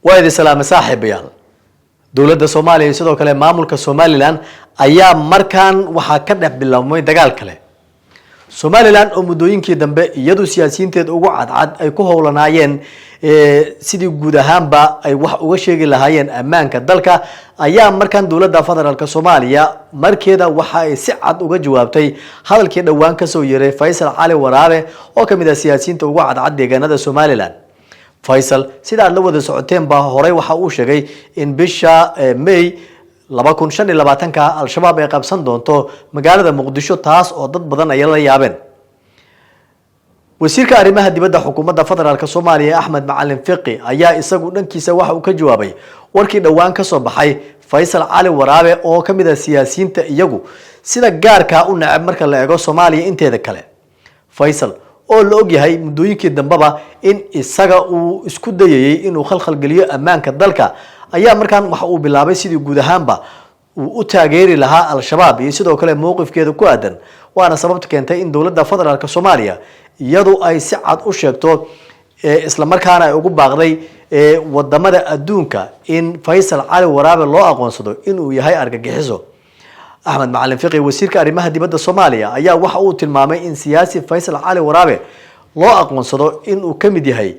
وايد سلام صاحب يال دولة الصومالية sidoo kale maamulka Somaliland ayaa markaan waxa ka dhex bilaabmay dagaal kale Somaliland oo muddooyinkii dambe iyadu siyaasiyiinteed ugu cadcad ay ku howlanaayeen sidii guud ahaanba ay wax uga sheegi lahaayeen ammaanka dalka ayaa markaan dawladda federaalka Soomaaliya markeeda waxa ay si cad uga jawaabtay hadalkii dhawaan ka soo yeeray Faysal Cali Waraabe oo kamid ah siyaasiyiinta ugu cadcad deegaanada Somaliland Faysal sida la wada socoteen baa horay waxa uu sheegay in bisha May 2025 al-shabaab ay qabsan doonto magaalada Muqdisho taas oo dad badan ay la yaabeen wasiirka arrimaha dibadda xukuumadda federaalka Soomaaliya Axmed Macalin Fiqi ayaa isagu dhankiisa waxa uu ka jawaabay warkii dhawaan ka soo baxay Faysal Cali Waraabe oo kamid ah siyaasiyiinta iyagu sida gaarka u nacab marka la eego Soomaaliya inteeda kale Faysal oo la og yahay muddooyinkii dambaba in isaga uu isku dayay inuu khalkhal galiyo ammaanka dalka ayaa markaan waxa uu bilaabay sidii guud ahaanba uu u taageeri lahaa al-shabaab iyo sidoo kale mowqifkeeda ku aadan waana sababta keentay in dawladda federaalka Soomaaliya iyadu ay si cad u sheegto isla markaana ay ugu baaqday wadamada adduunka in Faysal Cali Waraabe loo aqoonsado inuu yahay argagixiso Axmed Macalin Fiqi wasiirka arrimaha dibadda Soomaaliya ayaa waxa uu tilmaamay in siyaasi Faysal Cali Waraabe loo aqoonsado inuu kamid yahay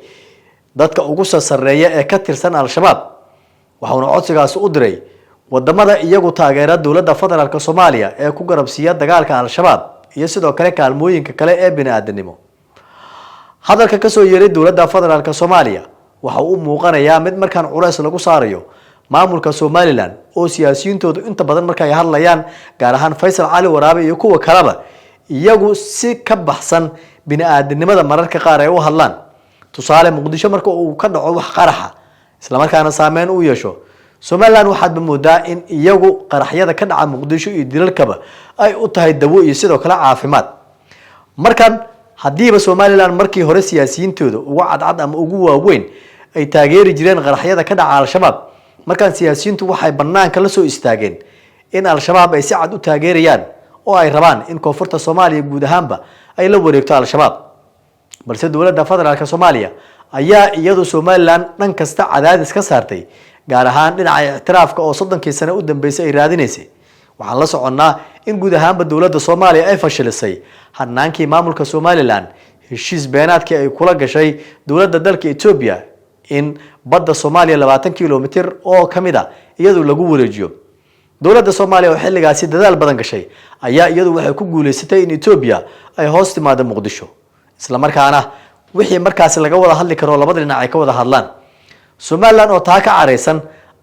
dadka ugu sareeya ee ka tirsan al-shabaab waxaana codsigaas u diray wadamada iyagu taageera dawladda federaalka Soomaaliya ee ku garabsiya dagaalka al-shabaab iyo sidoo kale kaalmooyinka kale ee bini'aadanimo hadalka ka soo yeeray dawladda federaalka Soomaaliya waxa uu muuqanayaa mid markaan culays lagu saarayo maamulka Somaliland oo siyaasiyiintoodu inta badan markay hadlayaan gaar ahaan Faysal Cali Waraabe iyo kuwa kaleba iyagu si ka baxsan bini'aadanimada mararka qaar ay u hadlaan tusaale Muqdisho marka uu ka dhaco wax qaraxa isla markaana saameyn u yeesho Somaliland waxaad moodaa in iyagu qaraxyada ka dhaca Muqdisho iyo dilalkaba ay u tahay dawo iyo sidoo kale caafimaad markan hadiiba Somaliland markii hore siyaasiyiintoodu ugu cadcad ama ugu waaweyn ay taageeri jireen qaraxyada ka dhaca al-shabaab markan siyaasiyiintu waxay banaanka la soo istaageen in al-shabaab ay si cad u taageerayaan oo ay rabaan in koonfurta Soomaaliya guud ahaanba ay la wareegto al-shabaab balse dawladda federaalka Soomaaliya ayaa iyadu Somaliland dhan kasta cadaadis ka saartay gaar ahaan dhinaca ictiraafka oo 30 sano u dambeysay ay raadinaysay waxaan la soconnaa in guud ahaanba dawladda Soomaaliya ay fashilisay hanaankii maamulka Somaliland heshiis beenaadkii ay kula gashay dawladda dalka Ethiopia in badda Soomaaliya 20 kilomitir oo kamida iyadu lagu wareejiyo dawladda Soomaaliya oo xilligaasi dadaal badan gashay ayaa iyadu waxay ku guuleysatay in Ethiopia ay hoos timaado Muqdisho isla markaana wixii markaas laga wada hadli karo labada dhinac ay ka wada hadlaan Somaliland oo taa ka careysan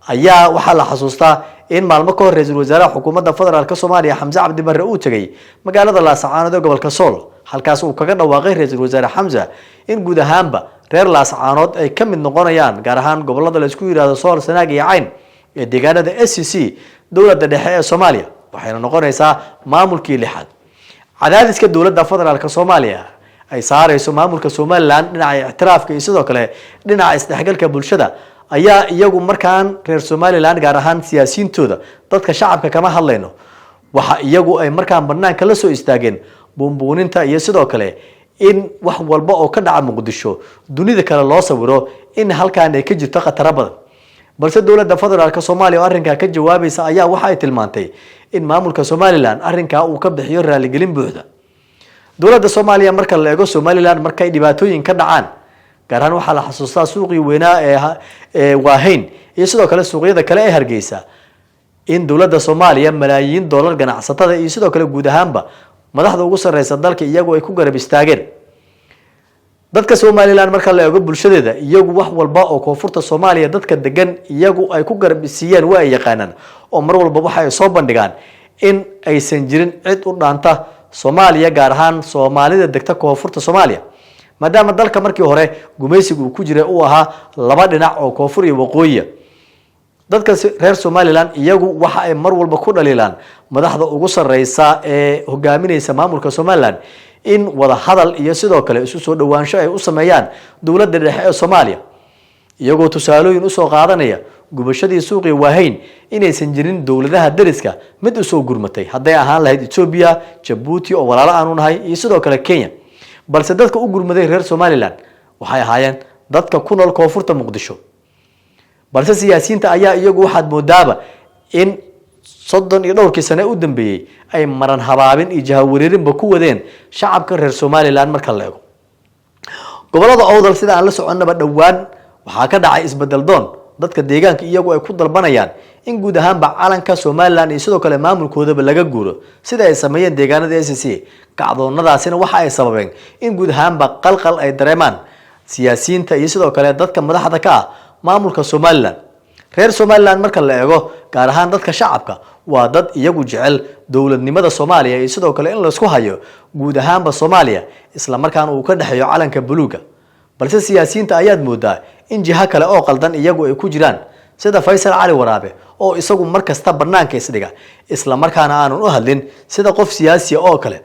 ayaa waxa la xasuustaa in maalmo ka hor ra'iisul wasaaraha xukuumadda federaalka Soomaaliya Xamza Cabdi Barre uu tagay magaalada Laascaanood ee gobolka Sool halkaas uu kaga dhawaaqay ra'iisul wasaare Xamza in guud ahaanba reer Laascaanood ay ka mid noqonayaan gaar ahaan gobolada la isku yiraahdo Sool Sanaag iyo Cayn ee deegaanada SCC dawladda dhexe ee Soomaaliya waxayna noqonaysaa maamulkii lixaad cadaadiska dawladda federaalka Soomaaliya ay saarayso maamulka Somaliland dhinaca ictiraafka iyo sidoo kale dhinaca isdhexgalka bulshada ayaa iyagu markaan reer Somaliland gaar ahaan siyaasiyiintooda dadka shacabka kama hadlayno waxa iyagu ay markaan banaanka la soo istaageen buunbuuninta iyo sidoo kale in wax walba oo ka dhaca Muqdisho dunida kale loo sawiro in halkaan ay ka jirto khatar badan balse dawladda federaalka Soomaaliya arrinka ka jawaabaysa ayaa waxa ay tilmaantay in maamulka Somaliland arrinka uu ka bixiyo raaligelin buuxda dawladda Soomaaliya marka la eego Somaliland markay dhibaatooyin ka dhacaan gaar ahaan waxa la xasuustaa suuqii weynaa ee waahayn iyo sidoo kale suuqyada kale ee Hargeysa in dawladda Soomaaliya malaayiin dollar ganacsatada iyo sidoo kale guud ahaanba madaxda ugu sareysa dalka iyagu ay ku garab istaageen dadka Somaliland marka la eego bulshadeeda iyagu wax walba oo koonfurta Soomaaliya dadka degan iyagu ay ku garab siiyeen waa ay yaqaanaan oo mar walba waxa ay soo bandhigaan in aysan jirin cid u dhaanta Soomaaliya gaar ahaan Soomaalida degta koonfurta Soomaaliya maadaama dalka markii hore gumaysigu ku jiray uu ahaa laba dhinac oo koonfur iyo waqooyi dadka reer Somaliland iyagu waxa ay mar walba ku dhaliilaan madaxda ugu sareysa ee hogaaminaysa maamulka Somaliland in wada hadal iyo sidoo kale isu soo dhawaansho ay u sameeyaan dawladda dhexe ee Soomaaliya iyagoo tusaalooyin u soo qaadanaya gubashadii suuqii waahayn inaysan jirin dawladaha dariska mid u soo gurmatay haday ahaan lahayd Ethiopia Djibouti oo walaalo aanu nahay iyo sidoo kale Kenya balse dadka u gurmaday reer Somaliland waxay ahaayeen dadka ku nool koonfurta Muqdisho balse siyaasiyiinta ayaa iyagu waxaad moodaaba in 30 iyo dhowrkii sano u dambeeyay ay maran habaabin iyo jahawareerinba ku wadeen shacabka reer Somaliland marka la eego gobolada awdal sida aan la soconaba dhawaan waxa ka dhacay isbedel doon dadka deegaanka iyagu ay ku dalbanayaan in guud ahaanba calanka Somaliland iyo sidoo kale maamulkoodaba laga guuro sida ay sameeyeen deegaanada SSC kacdoonadaasina waxa ay sababeen in guud ahaanba qalqal ay dareemaan siyaasiyiinta iyo sidoo kale dadka madaxda ka ah maamulka Somaliland reer Somaliland marka la eego gaar ahaan dadka shacabka waa dad iyagu jecel dawladnimada Soomaaliya iyo sidoo kale in la isku hayo guud ahaanba Soomaaliya isla markaana uu ka dhaxeeyo calanka buluuga balse siyaasiyiinta ayaad moodaa in jiha kale oo qaldan iyagu ay ku jiraan sida Faysal Cali Waraabe oo isagu markasta banaanka isdhiga isla markaana aanu u hadlin sida qof siyaasi oo kale